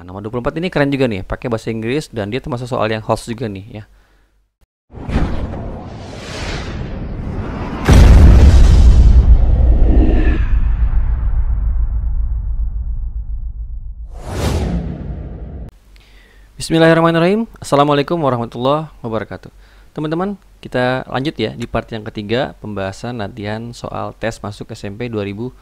nomor 24 ini keren juga nih, pakai bahasa Inggris dan dia termasuk soal yang host juga nih ya. Bismillahirrahmanirrahim. Assalamualaikum warahmatullahi wabarakatuh. Teman-teman, kita lanjut ya di part yang ketiga, pembahasan latihan soal tes masuk SMP 2021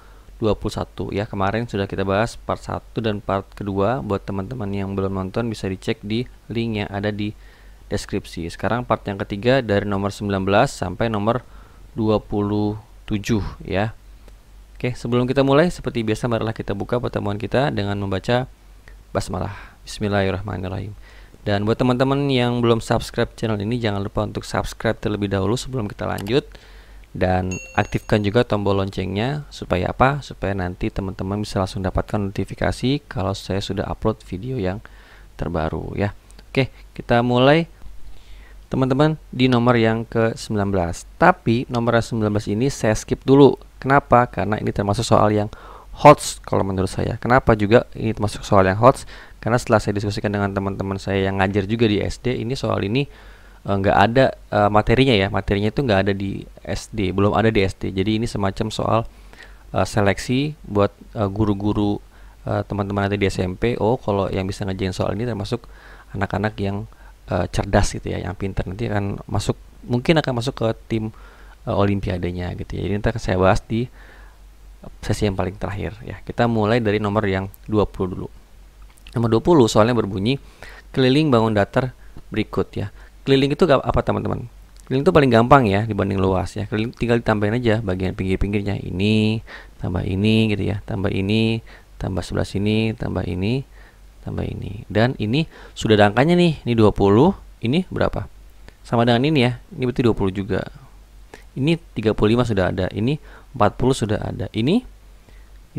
ya. Kemarin sudah kita bahas part 1 dan part kedua. Buat teman-teman yang belum nonton bisa dicek di link yang ada di deskripsi. Sekarang part yang ketiga dari nomor 19 sampai nomor 27 ya. Oke, sebelum kita mulai seperti biasa marilah kita buka pertemuan kita dengan membaca basmalah. Bismillahirrahmanirrahim. Dan buat teman-teman yang belum subscribe channel ini, jangan lupa untuk subscribe terlebih dahulu sebelum kita lanjut. Dan aktifkan juga tombol loncengnya. Supaya apa? Supaya nanti teman-teman bisa langsung dapatkan notifikasi kalau saya sudah upload video yang terbaru ya. Oke, kita mulai teman-teman di nomor yang ke-19. Tapi nomor 19 ini saya skip dulu. Kenapa? Karena ini termasuk soal yang HOTS kalau menurut saya. Kenapa juga ini termasuk soal yang HOTS? Karena setelah saya diskusikan dengan teman-teman saya yang ngajar juga di SD, ini soal ini nggak ada materinya ya. Materinya itu nggak ada di SD, belum ada di SD. Jadi ini semacam soal seleksi buat guru-guru teman-teman ada di SMP. Oh, kalau yang bisa ngerjain soal ini termasuk anak-anak yang cerdas gitu ya, yang pintar, nanti akan masuk, mungkin akan masuk ke tim olimpiadenya gitu ya. Jadi nanti akan saya bahas di sesi yang paling terakhir ya. Kita mulai dari nomor yang 20 dulu. Nomor 20 soalnya berbunyi keliling bangun datar berikut ya. Keliling itu apa teman-teman? Keliling itu paling gampang ya dibanding luas ya. Keliling tinggal ditambahin aja bagian pinggir-pinggirnya. Ini tambah ini gitu ya. Tambah ini, tambah sebelah sini, tambah ini, tambah ini. Dan ini sudah ada angkanya nih. Ini 20, ini berapa? Sama dengan ini ya. Ini berarti 20 juga. Ini 35 sudah ada. Ini 40 sudah ada. Ini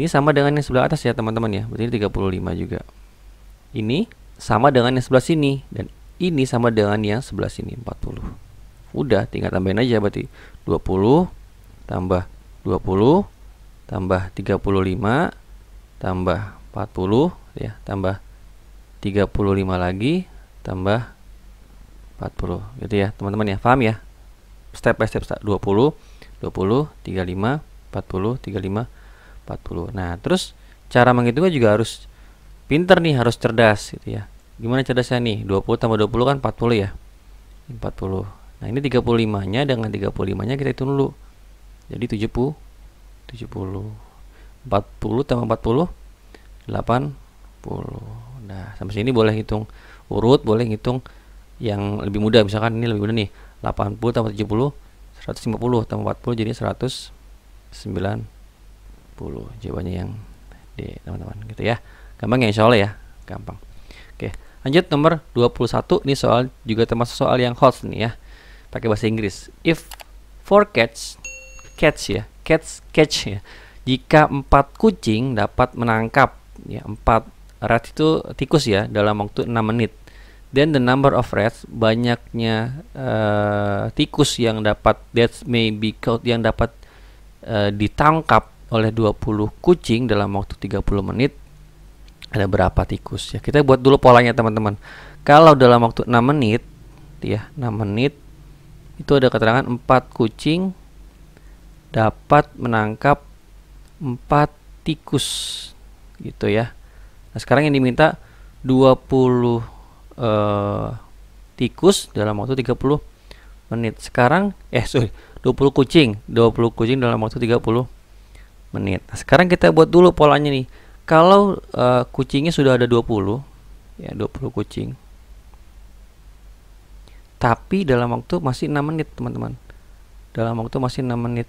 sama dengan yang sebelah atas ya teman-teman ya. Berarti ini 35 juga. Ini sama dengan yang sebelah sini, dan ini sama dengan yang sebelah sini 40. Udah, tinggal tambahin aja, berarti 20 tambah 20 tambah 35 tambah 40 ya, tambah 35 lagi tambah 40 gitu ya teman-teman ya. Paham ya? Step by step, 20 35 40 35 40. Nah, terus cara menghitungnya juga harus pinter nih, harus cerdas gitu ya. Gimana cerdasnya nih? 20 tambah 20 kan 40 ya. 40. Nah, ini 35-nya dengan 35-nya kita hitung dulu. Jadi 70. 40 tambah 40 80. Nah, sampai sini boleh hitung urut, boleh hitung yang lebih mudah. Misalkan ini lebih mudah nih. 80 tambah 70 150 tambah 40 jadi 190. Jawabannya yang D, teman-teman, gitu ya. Gampang ya, insya Allah ya, gampang. Oke, lanjut nomor 21. Ini soal juga termasuk soal yang HOTS nih ya, pakai bahasa Inggris. If 4 cats ya, catch ya, jika 4 kucing dapat menangkap ya, 4 rats itu tikus ya, dalam waktu 6 menit, then the number of rats, banyaknya tikus yang dapat, that may be caught, yang dapat ditangkap oleh 20 kucing dalam waktu 30 menit, ada berapa tikus ya. Kita buat dulu polanya teman-teman. Kalau dalam waktu 6 menit ya, 6 menit itu ada keterangan 4 kucing dapat menangkap 4 tikus gitu ya. Nah, sekarang yang diminta 20 tikus dalam waktu 30 menit. Sekarang 20 kucing dalam waktu 30 menit. Nah, sekarang kita buat dulu polanya nih. Kalau kucingnya sudah ada 20 ya, 20 kucing, tapi dalam waktu masih 6 menit teman-teman. Dalam waktu masih 6 menit,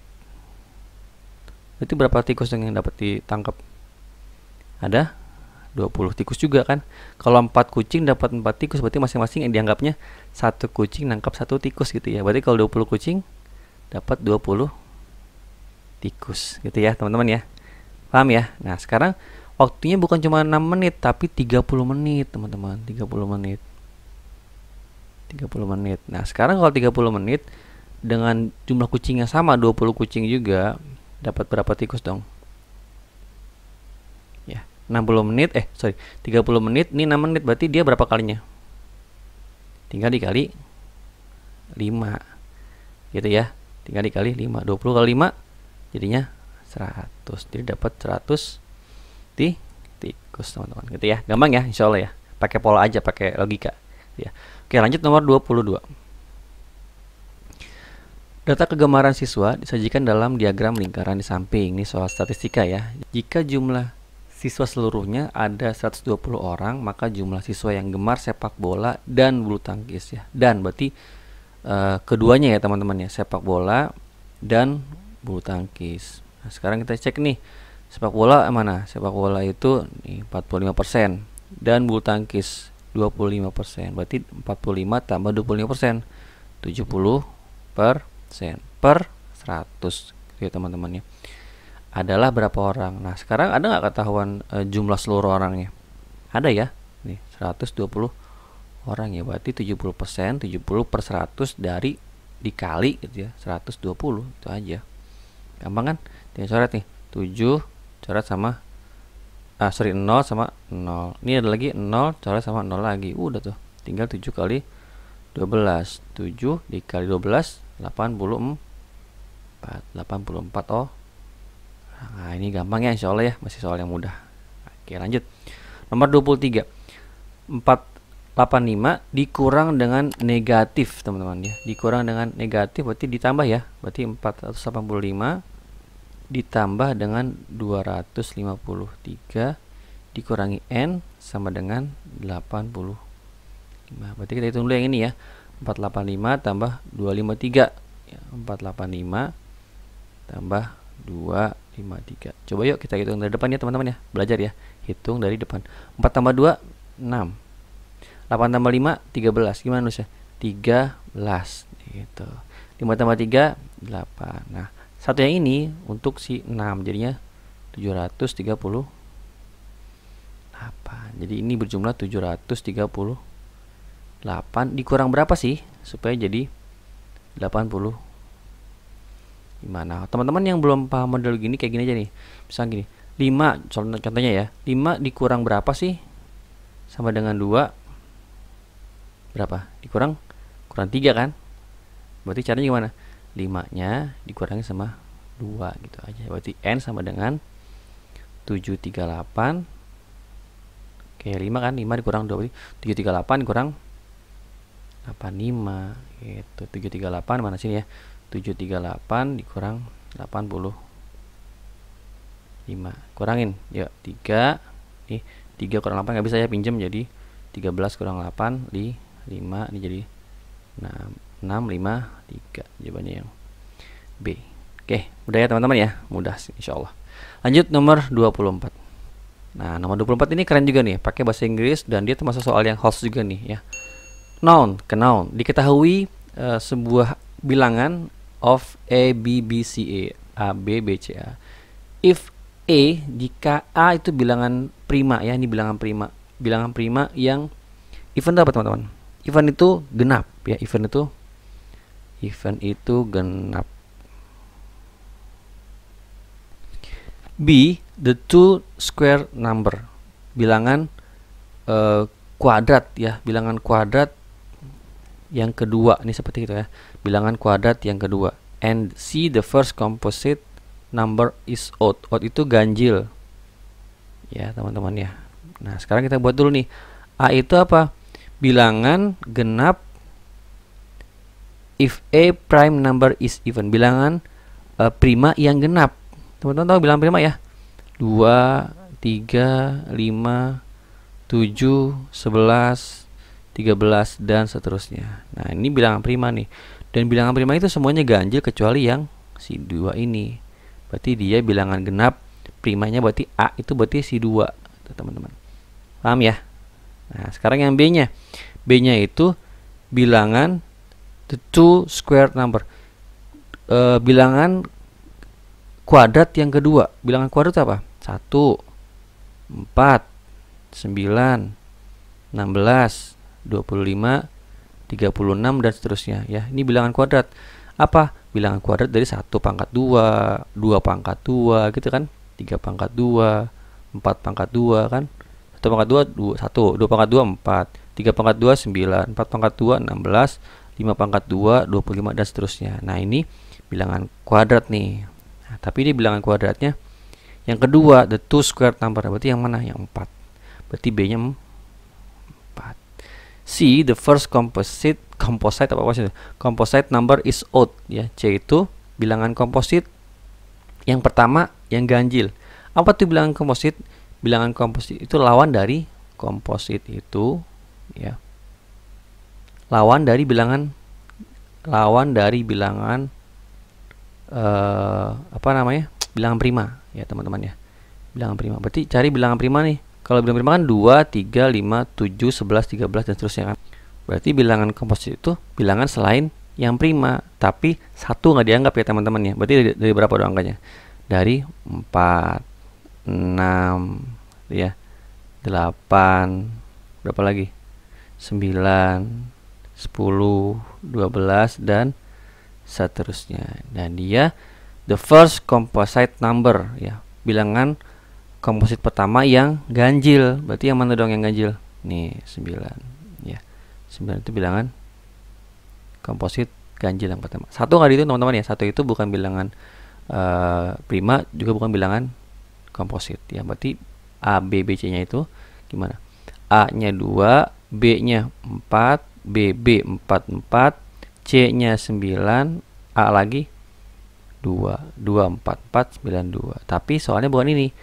berarti berapa tikus yang dapat ditangkap? Ada 20 tikus juga kan. Kalau 4 kucing dapat 4 tikus, berarti masing-masing yang dianggapnya 1 kucing nangkap 1 tikus gitu ya. Berarti kalau 20 kucing dapat 20 tikus gitu ya teman-teman ya. Paham ya? Nah, sekarang waktunya bukan cuma 6 menit tapi 30 menit teman-teman. 30 menit. Nah, sekarang kalau 30 menit dengan jumlah kucing yang sama, 20 kucing juga, dapat berapa tikus dong? Ya, 60 menit, 30 menit, ini 6 menit, berarti dia berapa kalinya? Tinggal dikali 5. Gitu ya. Tinggal dikali 5. 20 kali 5 jadinya 100. Jadi dapat 100 tikus, teman-teman. Gitu ya. Gampang ya, insya Allah ya. Pakai pola aja, pakai logika. Ya. Oke, lanjut nomor 22. Data kegemaran siswa disajikan dalam diagram lingkaran di samping. Ini soal statistika ya. Jika jumlah siswa seluruhnya ada 120 orang, maka jumlah siswa yang gemar sepak bola dan bulu tangkis ya. Dan berarti keduanya ya teman-teman ya, sepak bola dan bulu tangkis. Nah, sekarang kita cek nih. Sepak bola mana? Sepak bola itu nih 45% dan bulu tangkis 25%. Berarti 45 tambah 25%, 70% per 100 ya teman-teman ya. Adalah berapa orang? Nah, sekarang ada nggak ketahuan jumlah seluruh orangnya? Ada ya. Nih, 120 orang ya. Berarti 70%, 70 per 100 dari dikali gitu ya. 120 itu aja. Gampang kan? Tinggal coret nih. 7 coret sama 0 sama 0. Ini ada lagi 0 coret sama 0 lagi. Udah tuh. Tinggal 7 kali 12. 7 dikali 12 84. 84 oh. Nah, ini gampang ya, insya Allah ya, masih soal yang mudah. Oke, lanjut. Nomor 23. 485 dikurang dengan negatif, teman-teman ya. Dikurang dengan negatif berarti ditambah ya. Berarti 485 ditambah dengan 253 dikurangi n sama dengan 85. Berarti kita hitung dulu yang ini ya. 485 tambah 253 ya, 485 tambah 253. Coba yuk kita hitung dari depan ya teman-teman ya. Belajar ya. Hitung dari depan. 4 tambah 2 6. 8 tambah 5 13. Gimana nulisnya? 13 gitu. 5 tambah 3 8. Nah, satu yang ini untuk si 6 jadinya 738. Jadi ini berjumlah 738. Dikurang berapa sih supaya jadi 80? Gimana? Teman-teman yang belum paham model gini kayak gini aja nih. Misalnya gini, 5 contohnya ya. 5 dikurang berapa sih? Sama dengan 2. Berapa? Kurang 3 kan? Berarti caranya gimana? 5-nya dikurangi sama 2 gitu aja. Berarti n sama dengan 738. Oke, 5 kan? 5 dikurang 2 berarti 738 dikurang 85 gitu. 738 mana sini ya? 738 dikurang 85. Kurangin. Yuk, 3. Nih, 3 kurang 8 nggak bisa ya, pinjam jadi 13 kurang 8 5 ini jadi 6 5 3. Jawabannya yang B. Oke, mudah ya teman-teman ya. Mudah insyaallah. Lanjut nomor 24. Nah, nomor 24 ini keren juga nih, pakai bahasa Inggris dan dia termasuk soal yang host juga nih ya. Noun, ke noun. Diketahui sebuah bilangan of A, B, B, C, A, B, B, C, A. If A, jika A itu bilangan prima ya, ini bilangan prima. Bilangan prima yang even itu apa teman-teman? Even itu genap ya, even itu genap. B, the two square number. Bilangan kuadrat ya, bilangan kuadrat yang kedua, ini seperti itu ya, bilangan kuadrat yang kedua. And C, the first composite number is odd. Odd itu ganjil ya teman-teman ya. Nah, sekarang kita buat dulu nih. A itu apa? Bilangan genap if A prime number is even. Bilangan prima yang genap. Teman-teman tahu bilangan prima ya? 2, 3, 5, 7, 11, 13 dan seterusnya. Nah, ini bilangan prima nih. Dan bilangan prima itu semuanya ganjil kecuali yang si 2 ini. Berarti dia bilangan genap, primanya berarti A itu berarti si 2, teman-teman. Paham ya? Nah, sekarang yang B-nya. B-nya itu bilangan the two square number. Bilangan kuadrat yang kedua. Bilangan kuadrat apa? 1, 4, 9, 16, 25, 36 dan seterusnya ya. Ini bilangan kuadrat. Apa? Bilangan kuadrat dari 1 pangkat 2, 2 pangkat 2 gitu kan. 3 pangkat 2, 4 pangkat 2 kan. 1 pangkat 2 1, 2 pangkat 2 4, 3 pangkat 2 9, 4 pangkat 2 16, 5 pangkat 2 25 dan seterusnya. Nah, ini bilangan kuadrat nih. Nah, tapi ini bilangan kuadratnya yang kedua, the two square number. Berarti yang mana? Yang 4. Berarti B-nya 4. C, the first composite apa maksudnya? Composite number is odd ya. C itu bilangan komposit yang pertama yang ganjil. Apa tuh bilangan komposit? Bilangan komposit itu lawan dari komposit itu ya. Lawan dari bilangan apa namanya? Bilangan prima ya, teman-teman ya. Bilangan prima. Berarti cari bilangan prima nih. Kalau bilangan prima kan 2, 3, 5, 7, 11, 13 dan seterusnya kan. Berarti bilangan komposit itu bilangan selain yang prima, tapi 1 nggak dianggap ya, teman-teman ya. Berarti dari berapa doang angkanya? Dari 4, 6 ya, 8, berapa lagi? 9, 10, 12 dan seterusnya. Dan dia the first composite number ya, bilangan komposit pertama yang ganjil. Berarti yang mana dong yang ganjil? Nih, 9 ya. 9 itu bilangan komposit ganjil yang pertama. 1 nggak itu, teman-teman ya. 1 itu bukan bilangan prima, juga bukan bilangan komposit ya. Berarti A, B, B, C nya itu gimana? A nya 2, B nya 4, B 4, 4, C nya 9, A lagi 2, 4, 4, 9, 2. Tapi soalnya bukan ini.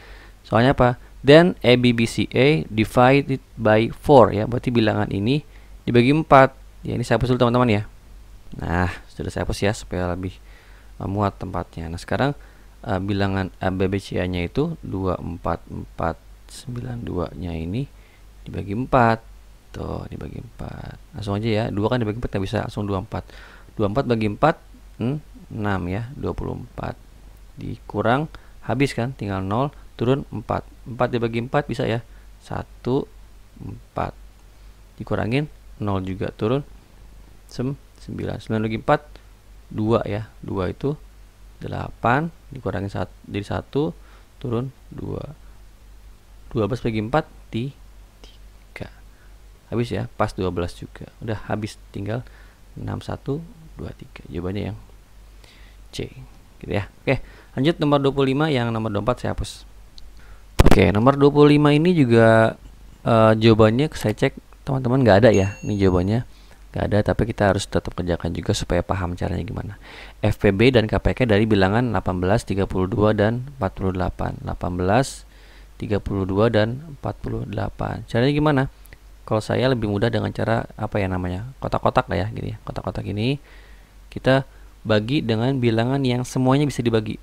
Soalnya apa? Then A, B, B, C, A divided by 4 ya. Berarti bilangan ini dibagi 4. Ya, ini saya hapus dulu, teman-teman ya. Nah, sudah saya hapus ya supaya lebih muat tempatnya. Nah, sekarang bilangan A, B, B, C, A nya itu 2, 4, 4, 9, 2 nya ini dibagi 4. Tuh, dibagi 4. Langsung aja ya. 2 kan dibagi 4 nggak bisa, langsung 24. 24 bagi 4 6 ya, 24. Dikurang, habis kan, tinggal 0, turun 4. 4 dibagi 4 bisa ya, 1, 4. Dikurangin 0 juga, turun 9. 9 bagi 4 2 ya. 2 itu 8, dikurangin 1 jadi 1, turun 2. 12 bagi 4 3. Habis ya, pas 12 juga. Udah habis, tinggal 6, 1, 2, 3. Jawabannya yang C gitu ya. Oke, lanjut nomor 25. Yang nomor 24 saya hapus. Oke, nomor 25 ini juga jawabannya saya cek, teman-teman, nggak ada ya. Ini jawabannya nggak ada, tapi kita harus tetap kerjakan juga supaya paham caranya gimana. FPB dan KPK dari bilangan 18, 32 dan 48. 18, 32 dan 48. Caranya gimana? Kalau saya lebih mudah dengan cara apa ya namanya? Kotak-kotak lah ya, gitu ya. Kotak-kotak ini kita bagi dengan bilangan yang semuanya bisa dibagi.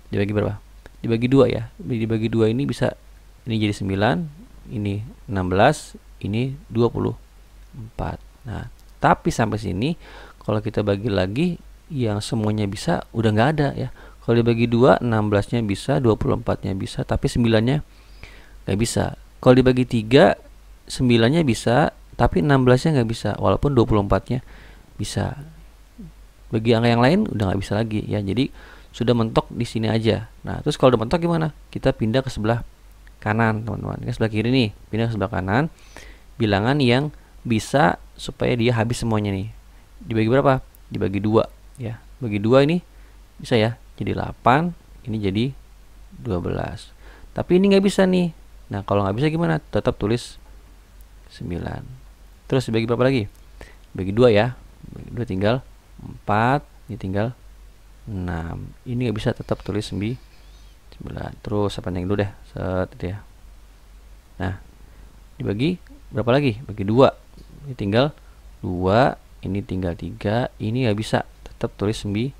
Dibagi berapa? Dibagi 2 ya. Dibagi 2 ini bisa, ini jadi 9, ini 16, ini 24. Nah, tapi sampai sini kalau kita bagi lagi yang semuanya bisa udah nggak ada ya. Kalau dibagi 2, 16-nya bisa, 24-nya bisa, tapi 9-nya nggak bisa. Kalau dibagi 3, 9-nya bisa, tapi 16-nya nggak bisa, walaupun 24-nya bisa. Bagi angka yang lain udah nggak bisa lagi ya. Jadi sudah mentok di sini aja. Nah, terus kalau udah mentok gimana? Kita pindah ke sebelah kanan, teman-teman. Ini sebelah kiri nih, pindah ke sebelah kanan. Bilangan yang bisa supaya dia habis semuanya nih. Dibagi berapa? Dibagi 2 ya. Bagi 2 ini bisa ya. Jadi 8, ini jadi 12. Tapi ini nggak bisa nih. Nah, kalau nggak bisa gimana? Tetap tulis 9. Terus dibagi berapa lagi? Bagi 2 ya. Bagi 2 tinggal 4, ini tinggal 6. Ini nggak bisa, tetap tulis 9. Terus apa yang dulu deh, set itu ya. Nah, dibagi berapa lagi? Bagi 2. Ini tinggal 2, ini tinggal 3, ini nggak bisa, tetap tulis 9.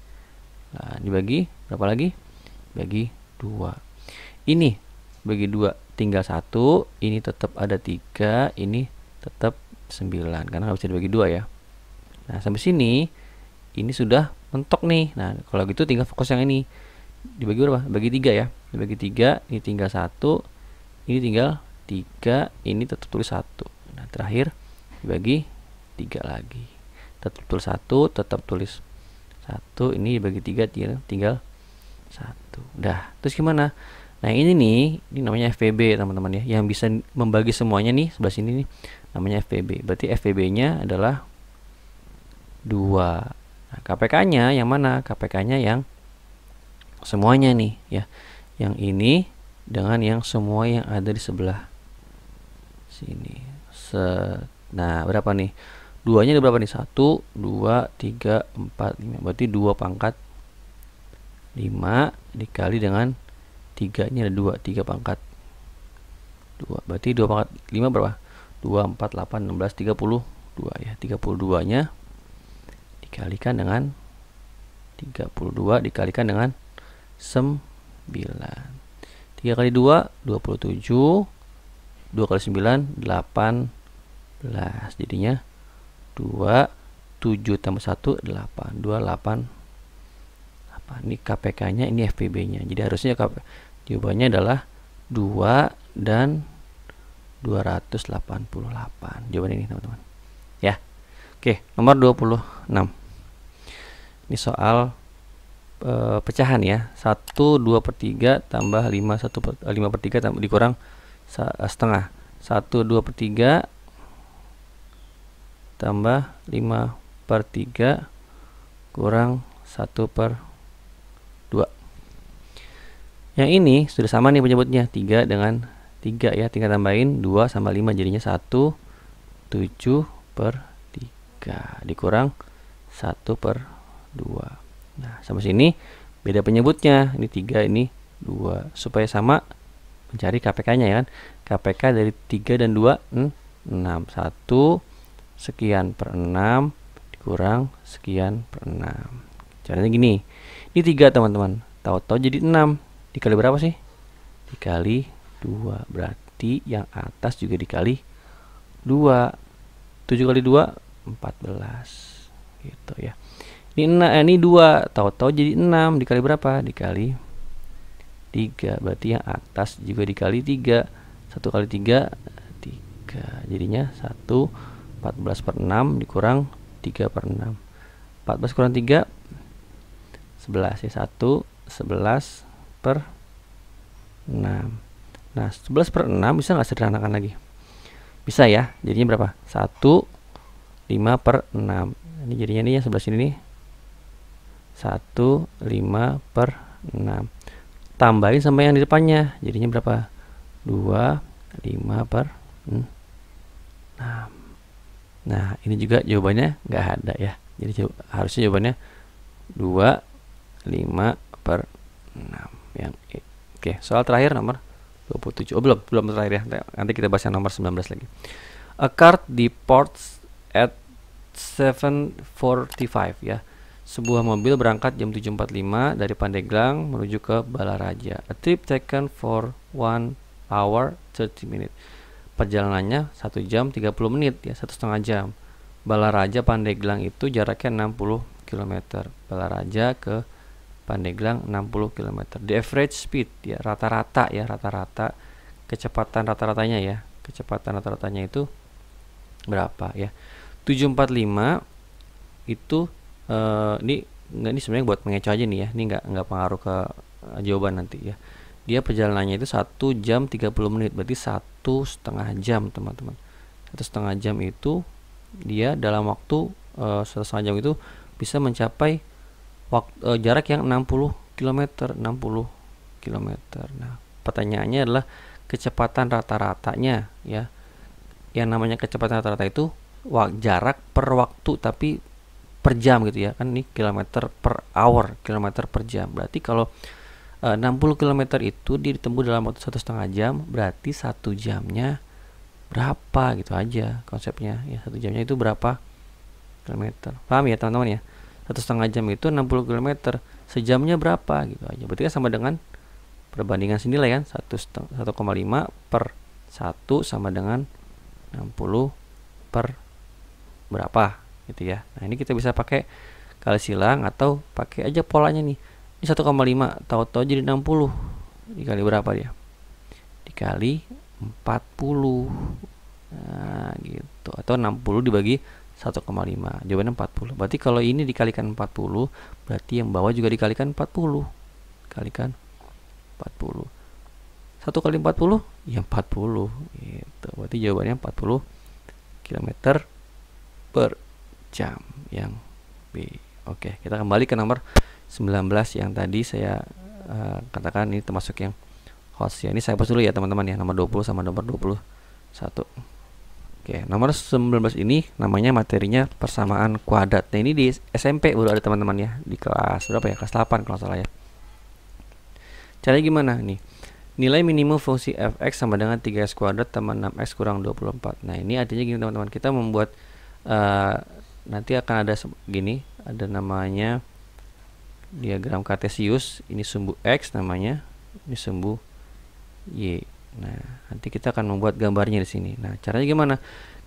Nah, dibagi berapa lagi? Bagi 2. Ini bagi 2 tinggal 1, ini tetap ada 3, ini tetap 9 karena nggak bisa dibagi 2 ya. Nah, sampai sini ini sudah mentok nih. Nah, kalau gitu tinggal fokus yang ini. Dibagi berapa? Bagi 3 ya. Dibagi 3, ini tinggal 1, ini tinggal 3, ini tetap tulis 1. Nah, terakhir dibagi 3 lagi. Tetap tulis 1, tetap tulis 1, ini dibagi 3 tinggal 1. Udah. Terus gimana? Nah ini nih, ini namanya FPB teman-teman ya, yang bisa membagi semuanya nih sebelah sini nih, namanya FPB. Berarti FPB-nya adalah 2. Nah, KPK-nya yang mana? KPK-nya yang semuanya nih ya, yang ini dengan yang semua yang ada di sebelah sini. Nah berapa nih? 2-nya ada berapa nih? 1, 2, 3, 4, 5. Berarti 2 pangkat 5 dikali dengan 3, ini ada 2, 3 pangkat 2. Berarti 2 pangkat 5 berapa? 2, 4, 8, 16, 32 ya. 32-nya dikalikan dengan 32 dikalikan dengan 9. 3 kali 2, 27. 2 kali 9, 18. Jadinya 2, 7 tambah 1, 8. 2, 8. Ini KPK-nya, ini FPB-nya. Jadi harusnya jawabannya adalah 2 dan 288. Jawaban ini teman-teman. Ya. Oke, nomor 26. Ini soal pecahan ya. 1 2/3 tambah 5/3 tambah dikurang setengah. 1 2/3 tambah 5/3 kurang 1/2. Yang ini sudah sama nih penyebutnya, 3 dengan 3 ya, tinggal tambahin 2 sama 5 jadinya 1 7/3 dikurang 1/2. Nah sama sini beda penyebutnya, ini 3 ini 2, supaya sama mencari KPK-nya ya kan. KPK dari 3 dan 2 6. 1 sekian per 6 dikurang sekian per 6. Caranya gini, ini 3 teman-teman, tahu-tahu jadi 6, dikali berapa sih? Dikali 2, berarti yang atas juga dikali 2. 7 kali 2 14 gitu ya. Ini 2, tahu-tahu jadi 6, dikali berapa? Dikali 3, berarti yang atas juga dikali 3. 1 kali 3 3, jadinya 1 14/6 dikurang 3/6. 14 kurang 3 11 ya, 1 11/6. Nah 11/6 bisa nggak sederhanakan lagi? Bisa ya, jadinya berapa? 1 5/6. Ini jadinya nih yang sebelah sini nih 1 5/6. Tambahin sama yang di depannya, jadinya berapa? 2 5/6. Nah ini juga jawabannya nggak ada ya, jadi harusnya jawabannya 2 5/6 yang E. Oke, soal terakhir nomor 27. Oh belum terakhir ya, nanti kita bahas yang nomor 19 lagi. A car departs at 7:45 ya. Sebuah mobil berangkat jam 7.45 dari Pandeglang menuju ke Balaraja. A trip taken for 1 hour 30 minutes. Perjalanannya 1 jam 30 menit ya, 1,5 jam. Balaraja Pandeglang itu jaraknya 60 km. Balaraja ke Pandeglang 60 km. The average speed ya, rata-rata kecepatan rata-ratanya ya. Kecepatan rata-ratanya itu berapa ya? 745 itu ini sebenarnya buat mengecoh aja nih ya. Ini nggak pengaruh ke jawaban nanti ya. Dia perjalanannya itu 1 jam 30 menit, berarti 1,5 jam teman-teman. 1,5 jam itu dia dalam waktu 1,5 jam itu bisa mencapai jarak yang 60 km. Nah pertanyaannya adalah kecepatan rata-ratanya ya. Yang namanya kecepatan rata-rata itu jarak per waktu tapi per jam gitu ya kan, ini kilometer per hour, kilometer per jam. Berarti kalau 60 km itu ditempuh dalam waktu 1,5 jam, berarti 1 jamnya berapa gitu aja konsepnya ya. 1 jamnya itu berapa kilometer, paham ya teman-teman ya? 1,5 jam itu 60 km, sejamnya berapa gitu aja. Berarti kan sama dengan perbandingan sini lah kan, 1,5 per 1 sama dengan 60 per berapa gitu ya. Nah ini kita bisa pakai kali silang atau pakai aja polanya nih. Ini 1,5 tahu-tahu jadi 60, dikali berapa dia? Dikali 40. Nah gitu, atau 60 dibagi 1,5, jawabannya 40. Berarti kalau ini dikalikan 40, berarti yang bawah juga dikalikan 40. Kalikan 40. 1 kali 40 ya 40 gitu. Berarti jawabannya 40 km per jam yang B. Oke, kita kembali ke nomor 19 yang tadi saya katakan ini termasuk yang host ya. Ini saya hapus dulu ya teman-teman ya, nomor 20 sama nomor 21. Oke, nomor 19 ini namanya materinya persamaan kuadrat. Nah, ini di SMP baru ada teman-teman ya, di kelas berapa ya? Kelas 8 kalau salah ya. Caranya gimana nih? Nilai minimum fungsi fx sama dengan 3x kuadrat tambah 6x kurang 24. Nah, ini artinya gini teman-teman, kita membuat nanti akan ada gini, ada namanya diagram kartesius. Ini sumbu x namanya, ini sumbu y. Nah, nanti kita akan membuat gambarnya di sini. Nah, caranya gimana?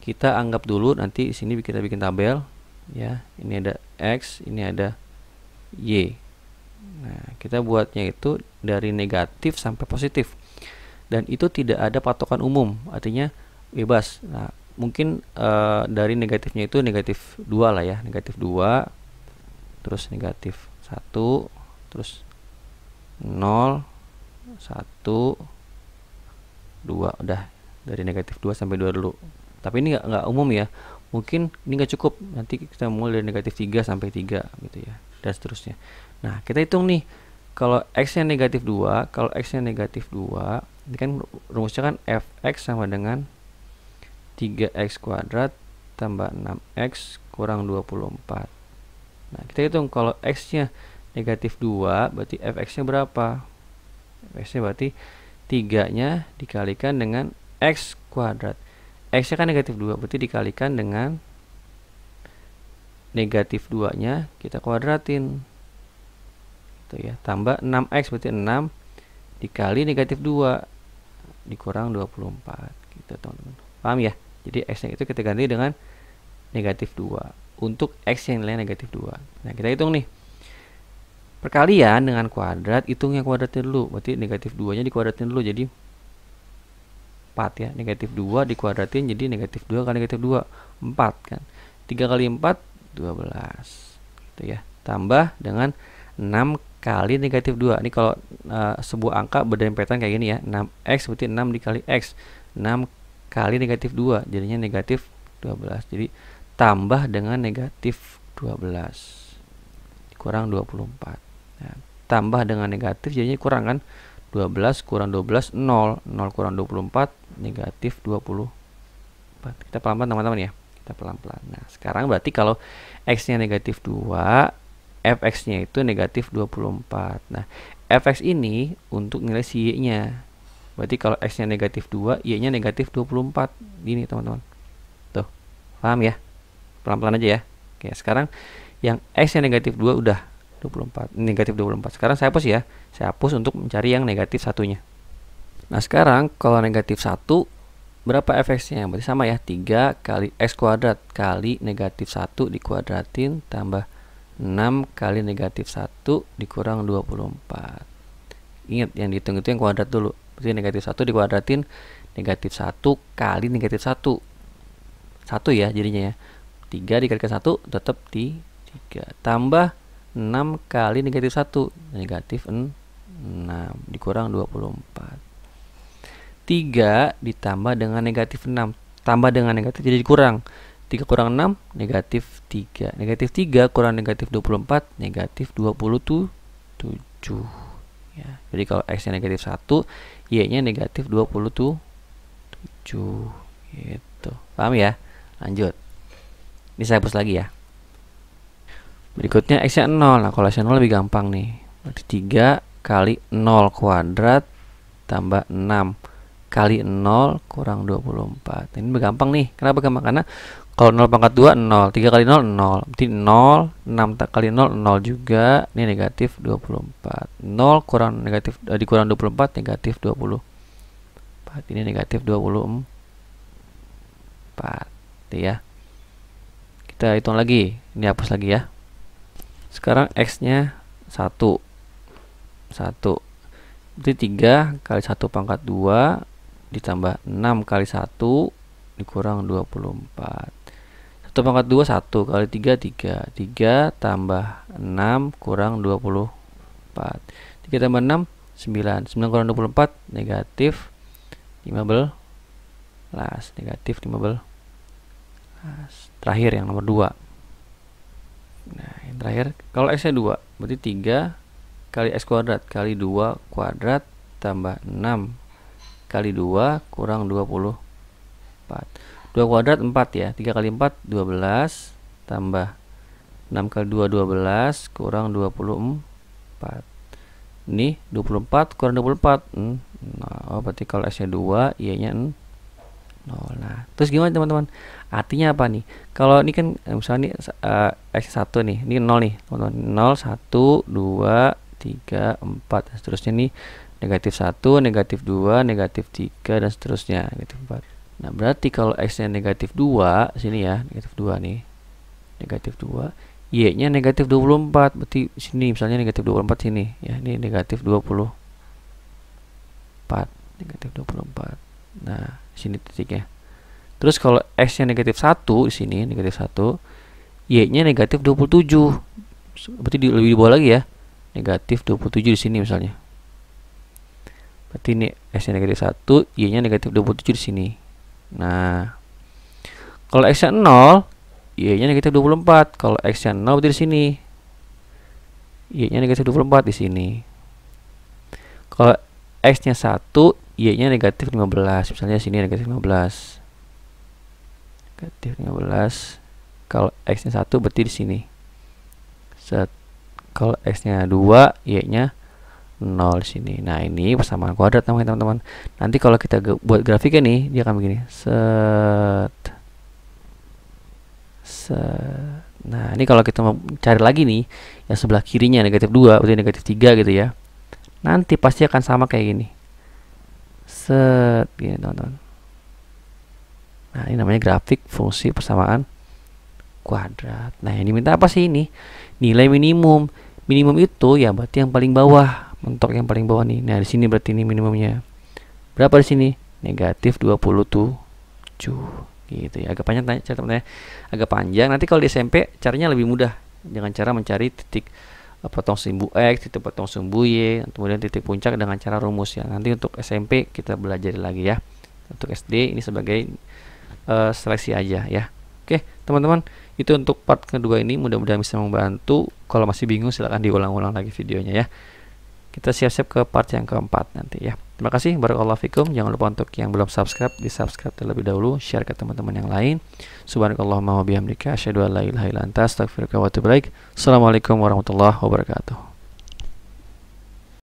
Kita anggap dulu nanti di sini kita bikin tabel ya. Ini ada x, ini ada y. Nah, kita buatnya itu dari negatif sampai positif. Dan itu tidak ada patokan umum, artinya bebas. Nah, mungkin dari negatifnya itu negatif 2 lah ya, negatif 2, terus negatif 1, terus 0, 1, 2, udah dari negatif 2 sampai 2 dulu. Tapi ini nggak umum ya, mungkin ini nggak cukup, nanti kita mulai dari negatif 3 sampai 3 gitu ya, dan seterusnya. Nah, kita hitung nih, kalau x nya negatif 2, kalau x nya negatif 2, ini kan rumusnya kan fx sama dengan 3x kuadrat tambah 6x kurang 24. Nah, kita hitung kalau x nya negatif 2, berarti fx nya berapa? Fx nya berarti 3 nya dikalikan dengan x kuadrat. X nya kan negatif 2, berarti dikalikan dengan negatif 2 nya kita kuadratin gitu ya, tambah 6x, berarti 6 dikali negatif 2 dikurang 24 gitu teman-teman. Paham ya? Jadi x nya itu kita ganti dengan negatif 2 untuk x yang nilainya negatif 2. Nah, kita hitung nih, perkalian dengan kuadrat, hitung yang kuadratnya dulu. Berarti negatif 2 nya dikuadratin dulu, jadi 4 ya. Negatif 2 dikuadratin jadi negatif 2 kali negatif 2, 4 kan. 3 kali 4, 12 gitu ya. Tambah dengan 6 kali negatif 2. Ini kalau sebuah angka berdempetan kayak gini ya, 6x berarti 6 dikali x, 6 kali negatif 2 jadinya negatif 12. Jadi tambah dengan negatif 12 kurang 24. Nah, tambah dengan negatif jadinya kurang kan, 12 kurang 12 0, 0 kurang 24 negatif 24. Kita pelan-pelan teman-teman ya, kita pelan-pelan. Nah, sekarang berarti kalau x nya negatif 2, fx nya itu negatif 24. Nah, fx ini untuk nilai si y nya, berarti kalau x nya negatif 2, y nya negatif 24. Gini teman-teman, tuh, paham ya? Pelan-pelan aja ya. Oke, sekarang yang x nya negatif 2 udah 24, negatif 24. Sekarang saya hapus ya, saya hapus untuk mencari yang negatif satunya. Nah, sekarang kalau negatif 1, berapa fx nya? Berarti sama ya, 3 kali x kuadrat kali negatif 1 dikuadratin tambah 6 kali negatif 1 dikurang 24. Ingat, yang dihitung itu yang kuadrat dulu. Berarti negatif 1 dikuadratin negatif 1 kali negatif 1. 1 ya jadinya ya. 3 dikalikan 1 tetap di 3. Tambah 6 kali negatif 1, negatif 6 dikurang 24. 3 ditambah dengan negatif 6, tambah dengan negatif jadi kurang. 3 kurang 6 negatif 3. Negatif 3 kurang negatif 24 negatif 27 ya. Jadi kalau x nya negatif 1, y nya negatif 27 gitu. Paham ya? Lanjut. Ini saya hapus lagi ya. Berikutnya x nya 0. Nah, kalau x nya 0 lebih gampang nih. Berarti 3 kali 0 kuadrat tambah 6 kali 0 kurang 24. Ini lebih gampang nih. Kenapa gampang? Karena kalau 0 pangkat 2, 0. 3 kali 0, 0. Berarti 0. 6 kali 0, 0 juga. Ini negatif 24. 0 kurang negatif, dikurang 24, negatif 24. Ini negatif 24. Ya. Kita hitung lagi. Ini hapus lagi ya. Sekarang x nya 1. Berarti 3 kali 1 pangkat 2 ditambah 6 kali 1 dikurang 24. 1 pangkat 2 1 kali 3 3. 3 tambah 6 kurang 24. 3 tambah 6 9. 9 kurang 24 negatif 15. Negatif 15. Terakhir yang nomor 2. Nah, yang terakhir kalau x-nya 2 berarti 3 kali x kuadrat kali 2 kuadrat tambah 6 kali 2 kurang 24. 2 kuadrat 4 ya. 3 kali 4 12 tambah 6 kali 2 12 kurang 24. Ini 24 kurang 24. Nah, berarti kalau x-nya 2, y-nya 0. Nah, terus gimana teman-teman? Artinya apa nih? Kalau ini kan misalnya ini x1 nih, ini 0 nih, teman-teman. 0 1 2 3 4 dan seterusnya nih, negatif 1, negatif 2, negatif 3 dan seterusnya, negatif 4. Nah, berarti kalau x-nya negatif 2 sini ya, negatif 2 nih. Negatif 2, y-nya negatif 24. Berarti sini misalnya negatif 24 sini ya, ini negatif 24. Negatif 24. Nah, sini titiknya. Terus kalau x-nya negatif 1 di sini negatif 1, y-nya negatif 27. Berarti lebih di bawah lagi ya. Negatif 27 di sini misalnya. Berarti ini x-nya negatif 1, y-nya negatif 27 di sini. Nah, kalau x-nya 0, y-nya negatif 24. Kalau x-nya 0 berarti di sini. Y-nya negatif 24 di sini. Kalau x-nya 1, y-nya negatif 15. Misalnya sini negatif 15. Negatif 15. Kalau x-nya 1 berarti di sini. Kalau x-nya 2, y-nya 0 di sini. Nah, ini persamaan kuadrat namanya teman-teman. Nanti kalau kita buat grafiknya nih, dia akan begini. Nah, ini kalau kita mau cari lagi nih, yang sebelah kirinya negatif 2, berarti negatif 3 gitu ya. Nanti pasti akan sama kayak gini. Gini teman-teman. Nah, ini namanya grafik fungsi persamaan kuadrat. Nah, yang diminta apa sih ini? Nilai minimum. Minimum itu ya berarti yang paling bawah. Mentok yang paling bawah nih. Nah, di sini berarti ini minimumnya. Berapa di sini? Negatif 27. Gitu ya. Agak panjang teman-teman. Agak panjang. Nanti kalau di SMP caranya lebih mudah. Dengan cara mencari titik potong sumbu X, titik potong sumbu Y, kemudian titik puncak dengan cara rumus ya. Nanti untuk SMP kita belajar lagi ya. Untuk SD ini sebagai seleksi aja ya. Oke, teman-teman, itu untuk part kedua ini mudah-mudahan bisa membantu. Kalau masih bingung silahkan diulang-ulang lagi videonya ya. Kita siap-siap ke part yang keempat nanti ya. Terima kasih, barakallahu fikum. Jangan lupa untuk yang belum subscribe, di-subscribe terlebih dahulu, share ke teman-teman yang lain. Subhanakallahumma wa bihamdika asyhadu an la ilaha illa anta astaghfiruka wa atubu ilaik. Assalamualaikum warahmatullahi wabarakatuh.